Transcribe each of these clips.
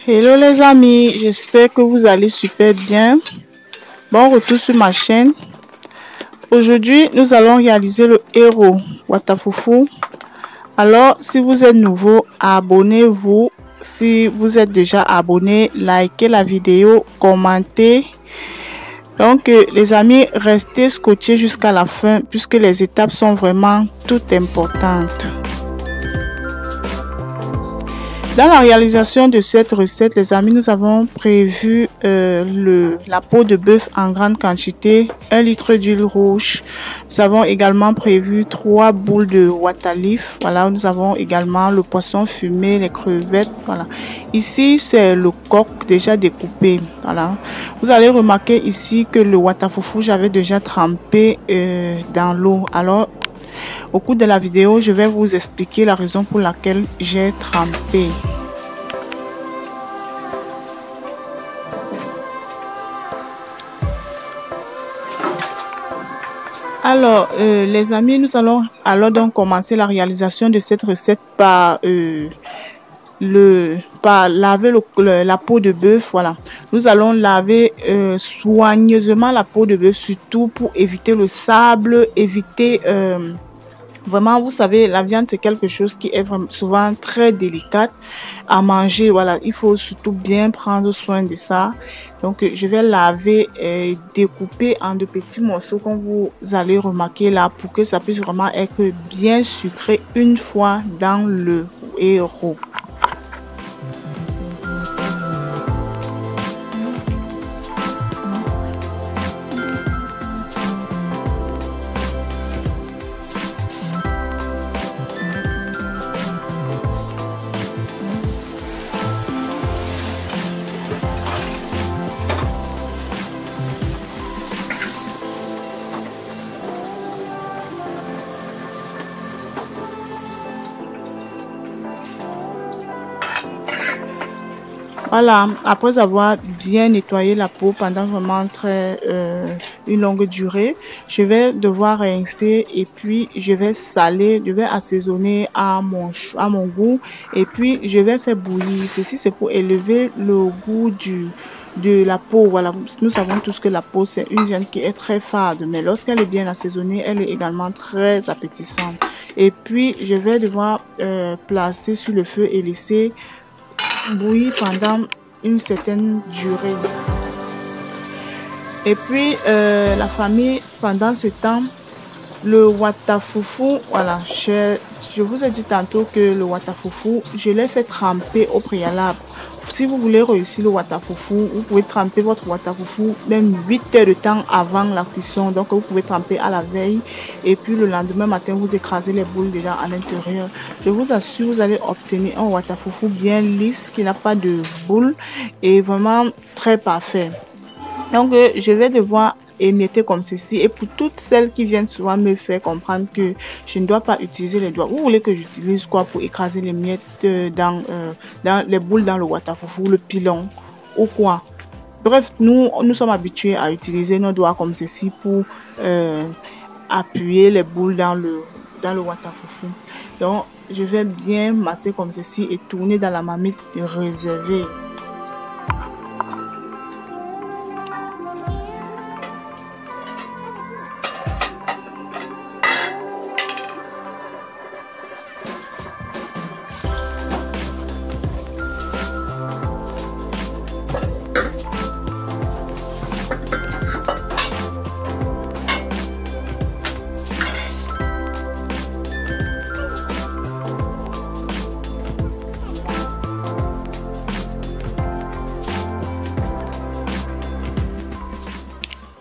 Hello les amis, j'espère que vous allez super bien. Bon retour sur ma chaîne. Aujourd'hui, nous allons réaliser le héros Watafufu. Alors, si vous êtes nouveau, abonnez-vous. Si vous êtes déjà abonné, likez la vidéo, commentez. Donc, les amis, restez scotchés jusqu'à la fin puisque les étapes sont vraiment toutes importantes. Dans la réalisation de cette recette, les amis, nous avons prévu la peau de bœuf en grande quantité, 1 litre d'huile rouge. Nous avons également prévu 3 boules de watalif. Voilà, nous avons également le poisson fumé, les crevettes. Voilà. Ici, c'est le coq déjà découpé. Voilà. Vous allez remarquer ici que le watafufu, j'avais déjà trempé dans l'eau. Alors, au cours de la vidéo, je vais vous expliquer la raison pour laquelle j'ai trempé. Alors, les amis, nous allons alors donc commencer la réalisation de cette recette par laver la peau de bœuf. Voilà, nous allons laver soigneusement la peau de bœuf, surtout pour éviter le sable, éviter vraiment, vous savez, la viande, c'est quelque chose qui est vraiment souvent très délicate à manger. Voilà, il faut surtout bien prendre soin de ça. Donc, je vais laver et découper en de petits morceaux, comme vous allez remarquer là, pour que ça puisse vraiment être bien sucré une fois dans le héros. Voilà, après avoir bien nettoyé la peau pendant vraiment une longue durée, je vais devoir rincer et puis je vais saler, je vais assaisonner à mon goût et puis je vais faire bouillir. Ceci, c'est pour élever le goût de la peau. Voilà, nous savons tous que la peau, c'est une viande qui est très fade, mais lorsqu'elle est bien assaisonnée, elle est également très appétissante. Et puis, je vais devoir placer sur le feu et laisser bouillir pendant une certaine durée. Et puis la famille, pendant ce temps, le watafufu, voilà, je vous ai dit tantôt que le watafufu, je l'ai fait tremper au préalable. Si vous voulez réussir le watafufu, vous pouvez tremper votre watafufu même 8 heures de temps avant la cuisson. Donc vous pouvez tremper à la veille et puis le lendemain matin vous écrasez les boules dedans à l'intérieur. Je vous assure, vous allez obtenir un watafufu bien lisse qui n'a pas de boules et vraiment très parfait. Donc je vais devoir émietter comme ceci. Et pour toutes celles qui viennent souvent me faire comprendre que je ne dois pas utiliser les doigts, vous voulez que j'utilise quoi pour écraser les miettes dans les boules dans le watafufu, le pilon ou quoi? Bref, nous sommes habitués à utiliser nos doigts comme ceci pour appuyer les boules dans le watafufu. Donc je vais bien masser comme ceci et tourner dans la marmite réservée.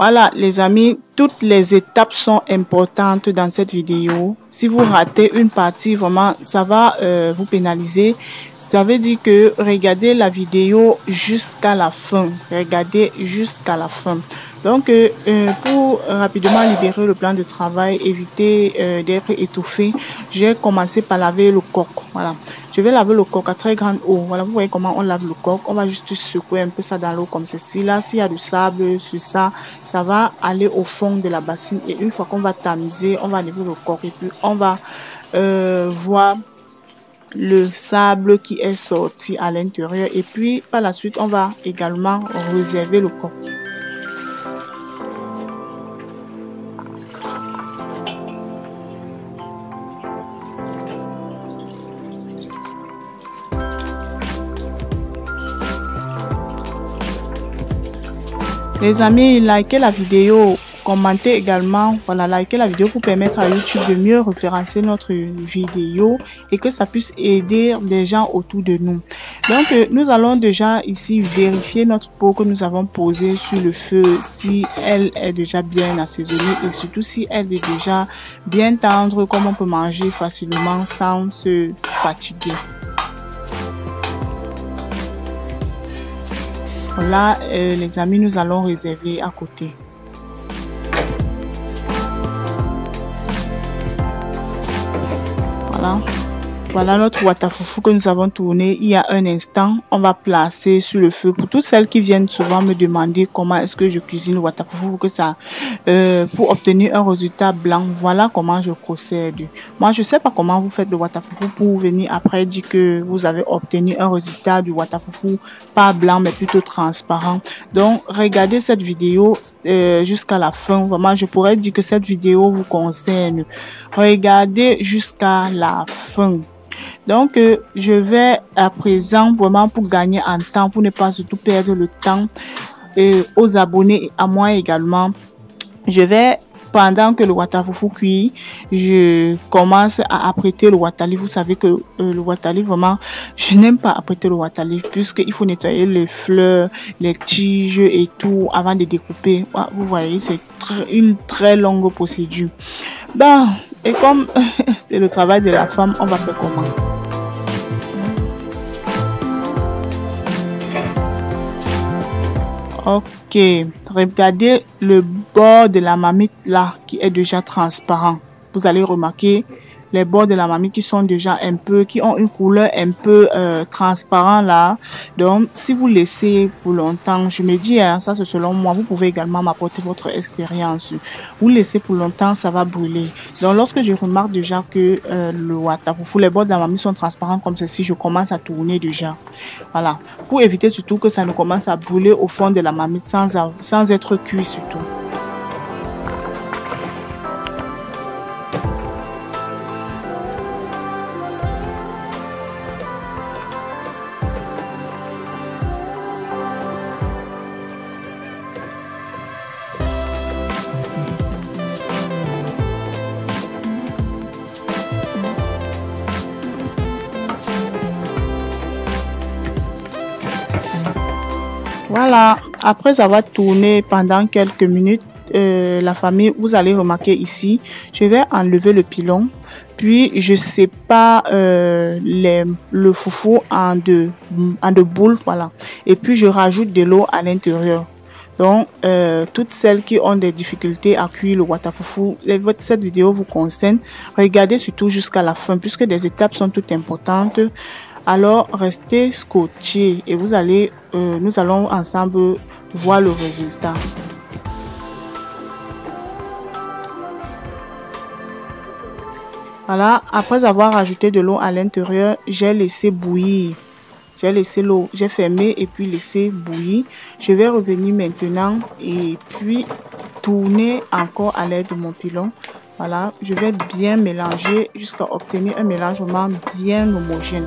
Voilà les amis, toutes les étapes sont importantes dans cette vidéo. Si vous ratez une partie, vraiment, ça va vous pénaliser. Ça veut dire que regardez la vidéo jusqu'à la fin. Regardez jusqu'à la fin. Donc, pour rapidement libérer le plan de travail, éviter d'être étouffé, j'ai commencé par laver le coq. Voilà. Je vais laver le coq à très grande eau. Voilà, vous voyez comment on lave le coq. On va juste secouer un peu ça dans l'eau comme ceci. Là, s'il y a du sable sur ça, ça va aller au fond de la bassine. Et une fois qu'on va tamiser, on va lever le coq et puis on va voir le sable qui est sorti à l'intérieur. Et puis par la suite, on va également réserver le coq. Les amis, likez la vidéo, commentez également, voilà, likez la vidéo pour permettre à YouTube de mieux référencer notre vidéo et que ça puisse aider les gens autour de nous. Donc, nous allons déjà ici vérifier notre peau que nous avons posée sur le feu, si elle est déjà bien assaisonnée et surtout si elle est déjà bien tendre, comme on peut manger facilement sans se fatiguer. Là, les amis, nous allons réserver à côté. Voilà. Voilà notre watafoufou que nous avons tourné il y a un instant. On va placer sur le feu. Pour toutes celles qui viennent souvent me demander comment est-ce que je cuisine le watafoufou pour que ça, pour obtenir un résultat blanc. Voilà comment je procède. Moi, je sais pas comment vous faites le watafoufou pour venir après dire que vous avez obtenu un résultat du watafoufou pas blanc mais plutôt transparent. Donc, regardez cette vidéo jusqu'à la fin. Vraiment, je pourrais dire que cette vidéo vous concerne. Regardez jusqu'à la fin. Donc, je vais à présent, vraiment pour gagner en temps, pour ne pas surtout perdre le temps, aux abonnés et à moi également, je vais, pendant que le watafoufou cuit, je commence à apprêter le watalif. Vous savez que le watalif, vraiment, je n'aime pas apprêter le watalif puisqu'il faut nettoyer les fleurs, les tiges et tout avant de découper. Vous voyez, c'est une très longue procédure. Ben, et comme c'est le travail de la femme, on va faire comment? Ok, regardez le bord de la marmite là qui est déjà transparent. Vous allez remarquer les bords de la marmite qui sont déjà un peu, qui ont une couleur un peu transparent là. Donc, si vous laissez pour longtemps, je me dis, hein, ça c'est selon moi, vous pouvez également m'apporter votre expérience. Vous laissez pour longtemps, ça va brûler. Donc, lorsque je remarque déjà que le watafoufou, les bords de la marmite sont transparents comme ceci, je commence à tourner déjà. Voilà. Pour éviter surtout que ça ne commence à brûler au fond de la marmite sans être cuit surtout. Voilà, après avoir tourné pendant quelques minutes, la famille, vous allez remarquer ici, je vais enlever le pilon, puis je sépare le foufou en deux boules, voilà, et puis je rajoute de l'eau à l'intérieur. Donc, toutes celles qui ont des difficultés à cuire le watafoufou, cette vidéo vous concerne. Regardez surtout jusqu'à la fin, puisque des étapes sont toutes importantes. Alors, restez scotchés et vous allez, nous allons ensemble voir le résultat. Voilà, après avoir ajouté de l'eau à l'intérieur, j'ai laissé bouillir. J'ai laissé l'eau, j'ai fermé et puis laissé bouillir. Je vais revenir maintenant et puis tourner encore à l'aide de mon pilon. Voilà, je vais bien mélanger jusqu'à obtenir un mélange vraiment bien homogène.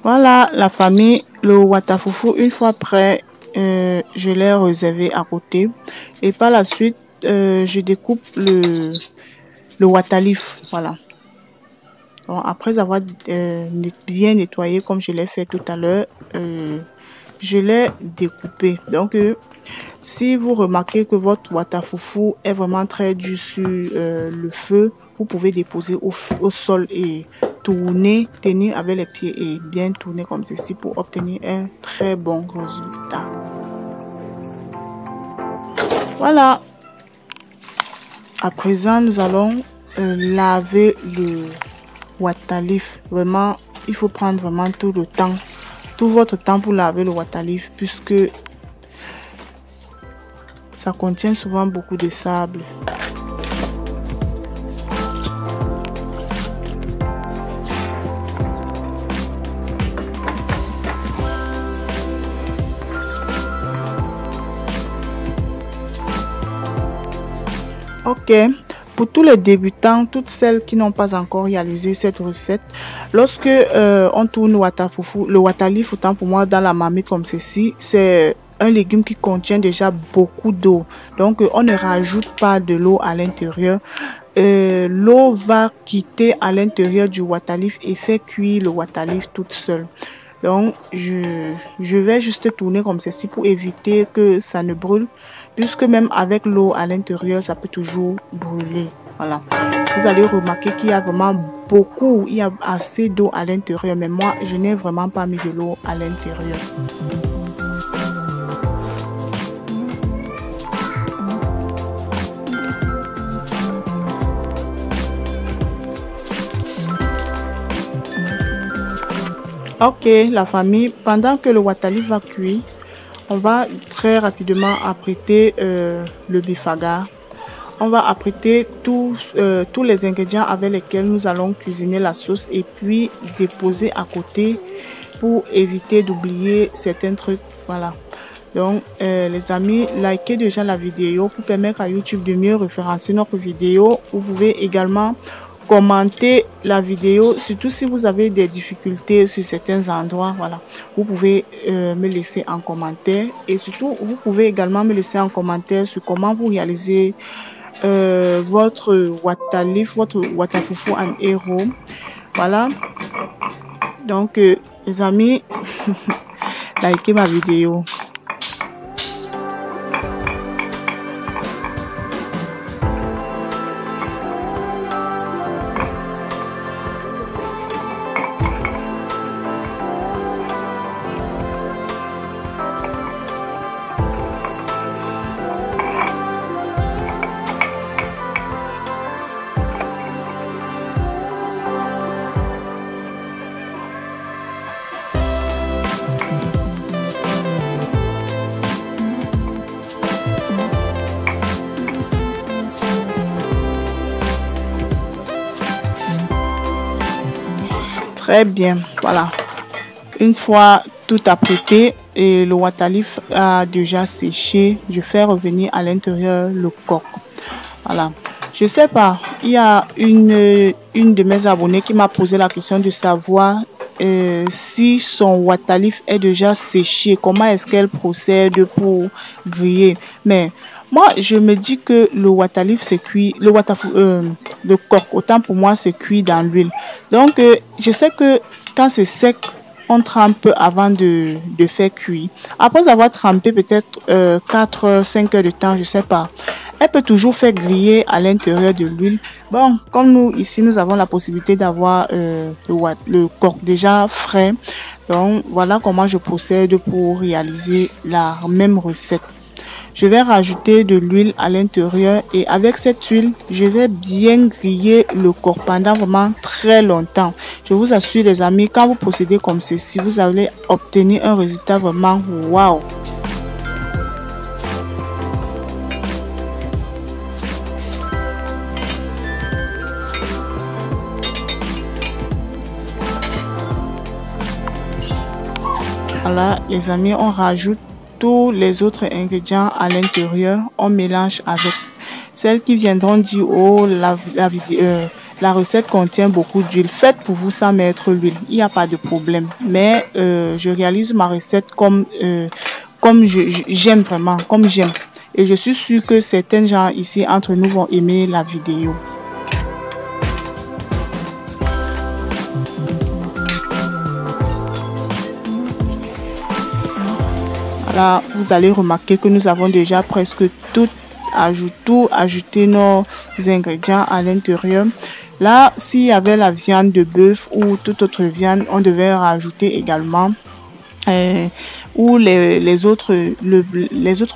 Voilà la famille, le watafoufou, une fois prêt, je l'ai réservé à côté. Et par la suite, je découpe le watalif. Voilà. Donc, après avoir bien nettoyé comme je l'ai fait tout à l'heure, je l'ai découpé. Donc, si vous remarquez que votre watafoufou est vraiment très dur sur le feu, vous pouvez déposer au sol et tourner, tenir avec les pieds et bien tourner comme ceci pour obtenir un très bon résultat. Voilà. À présent, nous allons laver le Watalif. Vraiment, il faut prendre vraiment tout le temps, tout votre temps pour laver le Watalif puisque ça contient souvent beaucoup de sable. Ok, pour tous les débutants, toutes celles qui n'ont pas encore réalisé cette recette, lorsque on tourne le watalif, autant pour moi dans la marmite comme ceci, c'est un légume qui contient déjà beaucoup d'eau. Donc on ne rajoute pas de l'eau à l'intérieur. L'eau va quitter à l'intérieur du watalif et fait cuire le watalif toute seule. Donc, je vais juste tourner comme ceci pour éviter que ça ne brûle, puisque même avec l'eau à l'intérieur, ça peut toujours brûler. Voilà. Vous allez remarquer qu'il y a vraiment il y a assez d'eau à l'intérieur, mais moi, je n'ai vraiment pas mis de l'eau à l'intérieur. Ok, la famille, pendant que le watalif va cuire, on va très rapidement apprêter le bifaga. On va apprêter tous les ingrédients avec lesquels nous allons cuisiner la sauce et puis déposer à côté pour éviter d'oublier certains trucs. Voilà. Donc, les amis, likez déjà la vidéo pour permettre à YouTube de mieux référencer notre vidéo. Vous pouvez également commenter la vidéo, surtout si vous avez des difficultés sur certains endroits. Voilà, vous pouvez me laisser en commentaire et surtout vous pouvez également me laisser en commentaire sur comment vous réalisez votre watalif, votre watafoufou en héros. Voilà, donc les amis, likez ma vidéo. Très bien, voilà. Une fois tout apprêté et le watalif a déjà séché, je fais revenir à l'intérieur le coq. Voilà. Je sais pas, il y a une de mes abonnées qui m'a posé la question de savoir si son watalif est déjà séché, comment est-ce qu'elle procède pour griller. Mais moi, je me dis que le watalif se cuit, le coq, autant pour moi, se cuit dans l'huile. Donc, je sais que quand c'est sec, on trempe avant de faire cuire. Après avoir trempé peut-être 4-5 heures de temps, je sais pas. Elle peut toujours faire griller à l'intérieur de l'huile. Bon, comme nous, ici, nous avons la possibilité d'avoir le coq déjà frais. Donc, voilà comment je procède pour réaliser la même recette. Je vais rajouter de l'huile à l'intérieur et avec cette huile, je vais bien griller le coq pendant vraiment très longtemps. Je vous assure les amis, quand vous procédez comme ceci, vous allez obtenir un résultat vraiment waouh. Voilà les amis, on rajoute tous les autres ingrédients à l'intérieur, on mélange avec. Celles qui viendront dire oh la recette contient beaucoup d'huile, faites pour vous sans mettre l'huile, il n'y a pas de problème. Mais je réalise ma recette comme j'aime vraiment, comme j'aime. Et je suis sûre que certains gens ici entre nous vont aimer la vidéo. Là, vous allez remarquer que nous avons déjà presque tout ajouté nos ingrédients à l'intérieur. Là, s'il y avait la viande de bœuf ou toute autre viande, on devait rajouter également ou les autres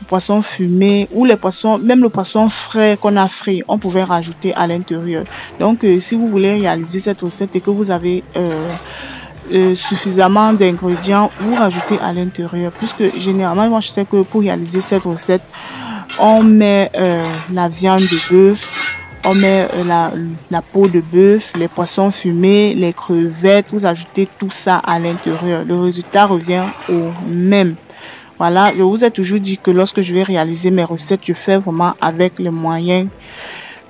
poissons fumés ou les poissons, même le poisson frais qu'on a frit, on pouvait rajouter à l'intérieur. Donc si vous voulez réaliser cette recette et que vous avez suffisamment d'ingrédients, vous rajoutez à l'intérieur, puisque généralement moi je sais que pour réaliser cette recette on met la viande de bœuf, on met la peau de bœuf, les poissons fumés, les crevettes, vous ajoutez tout ça à l'intérieur. Le résultat revient au même. Voilà, je vous ai toujours dit que lorsque je vais réaliser mes recettes, je fais vraiment avec les moyens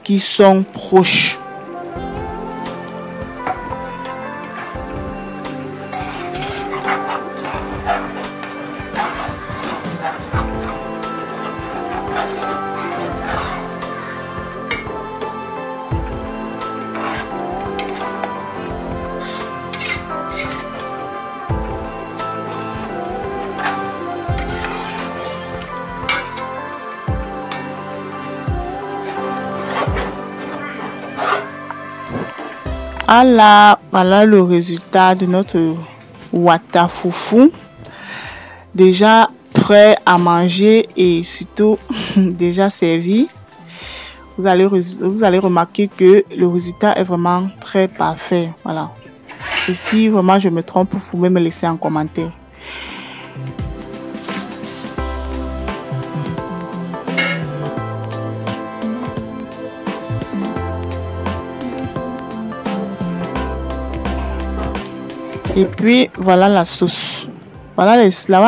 qui sont proches. Voilà le résultat de notre watafoufou. Déjà prêt à manger et surtout déjà servi. Vous allez remarquer que le résultat est vraiment très parfait. Voilà. Et si vraiment je me trompe, vous pouvez me laisser en commentaire. Et puis voilà la sauce. Voilà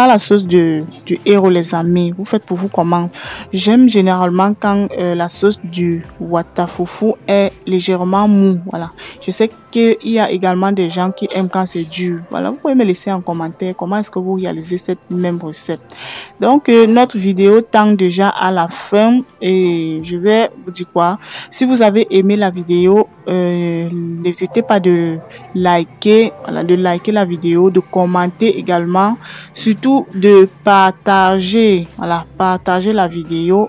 la sauce du héros, les amis. Vous faites pour vous comment? J'aime généralement quand la sauce du watafoufou est légèrement mou. Voilà. Je sais qu'il y a également des gens qui aiment quand c'est dur. Voilà. Vous pouvez me laisser en commentaire comment est-ce que vous réalisez cette même recette. Donc notre vidéo tend déjà à la fin et je vais vous dire quoi. Si vous avez aimé la vidéo, n'hésitez pas de liker, voilà, la vidéo, de commenter également. Surtout de partager, voilà, partager la vidéo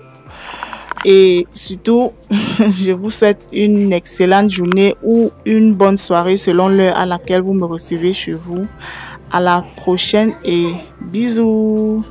et surtout je vous souhaite une excellente journée ou une bonne soirée selon l'heure à laquelle vous me recevez chez vous. À la prochaine et bisous.